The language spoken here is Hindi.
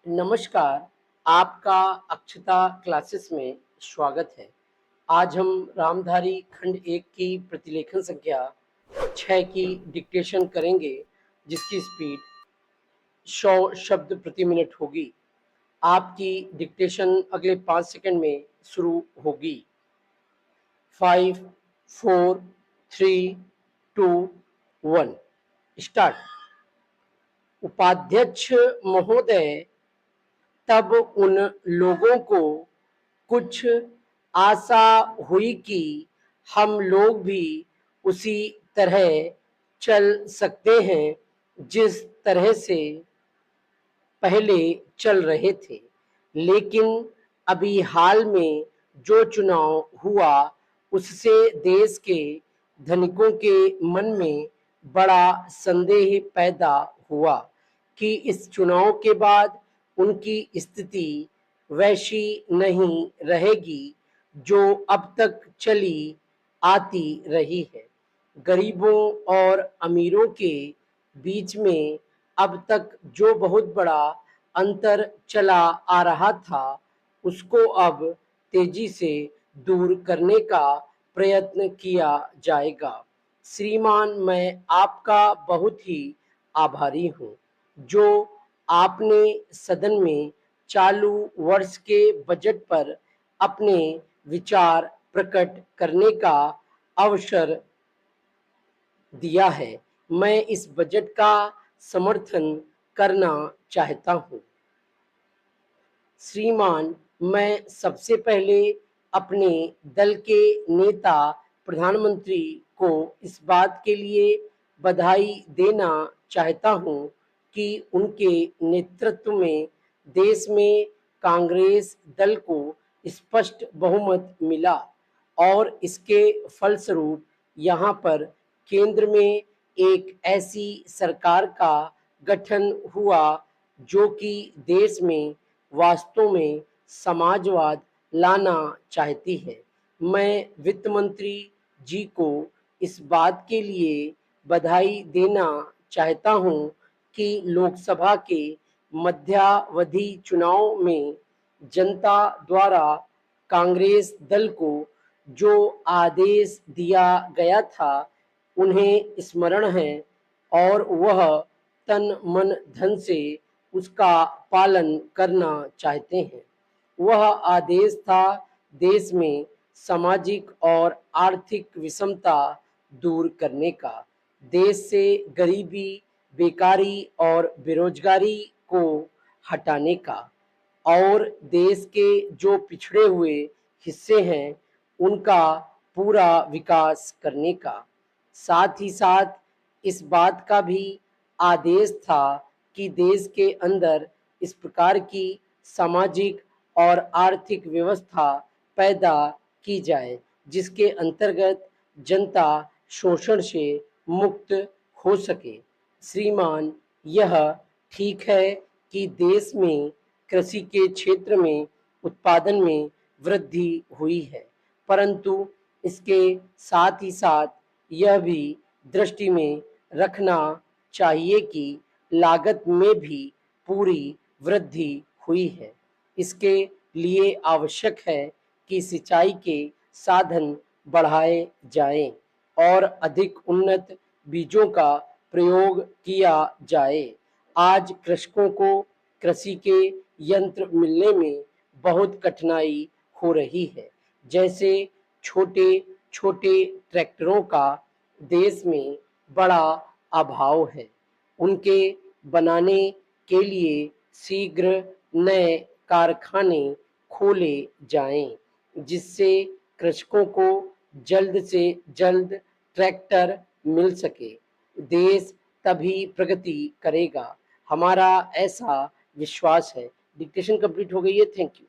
नमस्कार, आपका अक्षता क्लासेस में स्वागत है। आज हम रामधारी खंड 1 की प्रतिलेखन संख्या 6 की डिक्टेशन करेंगे, जिसकी स्पीड 100 शब्द प्रति मिनट होगी। आपकी डिक्टेशन अगले 5 सेकंड में शुरू होगी। 5, 4, 3, 2, 1 स्टार्ट। उपाध्यक्ष महोदय, तब उन लोगों को कुछ आशा हुई कि हम लोग भी उसी तरह चल सकते हैं जिस तरह से पहले चल रहे थे। लेकिन अभी हाल में जो चुनाव हुआ, उससे देश के धनिकों के मन में बड़ा संदेह पैदा हुआ कि इस चुनाव के बाद उनकी स्थिति वैसी नहीं रहेगी जो अब तक चली आती रही है। गरीबों और अमीरों के बीच में अब तक जो बहुत बड़ा अंतर चला आ रहा था, उसको अब तेजी से दूर करने का प्रयत्न किया जाएगा। श्रीमान, मैं आपका बहुत ही आभारी हूँ जो आपने सदन में चालू वर्ष के बजट पर अपने विचार प्रकट करने का अवसर दिया है। मैं इस बजट का समर्थन करना चाहता हूँ। श्रीमान, मैं सबसे पहले अपने दल के नेता प्रधानमंत्री को इस बात के लिए बधाई देना चाहता हूँ कि उनके नेतृत्व में देश में कांग्रेस दल को स्पष्ट बहुमत मिला और इसके फलस्वरूप यहाँ पर केंद्र में एक ऐसी सरकार का गठन हुआ जो कि देश में वास्तव में समाजवाद लाना चाहती है। मैं वित्त मंत्री जी को इस बात के लिए बधाई देना चाहता हूं कि लोकसभा के मध्यावधि चुनाव में जनता द्वारा कांग्रेस दल को जो आदेश दिया गया था, उन्हें स्मरण है और वह तन मन धन से उसका पालन करना चाहते हैं। वह आदेश था देश में सामाजिक और आर्थिक विषमता दूर करने का, देश से गरीबी, बेकारी और बेरोजगारी को हटाने का और देश के जो पिछड़े हुए हिस्से हैं उनका पूरा विकास करने का। साथ ही साथ इस बात का भी आदेश था कि देश के अंदर इस प्रकार की सामाजिक और आर्थिक व्यवस्था पैदा की जाए जिसके अंतर्गत जनता शोषण से मुक्त हो सके। श्रीमान, यह ठीक है कि देश में कृषि के क्षेत्र में उत्पादन में वृद्धि हुई है, परंतु इसके साथ ही साथ यह भी दृष्टि में रखना चाहिए कि लागत में भी पूरी वृद्धि हुई है। इसके लिए आवश्यक है कि सिंचाई के साधन बढ़ाए जाएं और अधिक उन्नत बीजों का प्रयोग किया जाए। आज कृषकों को कृषि के यंत्र मिलने में बहुत कठिनाई हो रही है, जैसे छोटे छोटे ट्रैक्टरों का देश में बड़ा अभाव है। उनके बनाने के लिए शीघ्र नए कारखाने खोले जाएं, जिससे कृषकों को जल्द से जल्द ट्रैक्टर मिल सके। देश तभी प्रगति करेगा, हमारा ऐसा विश्वास है। डिक्टेशन कंप्लीट हो गई है। Thank you.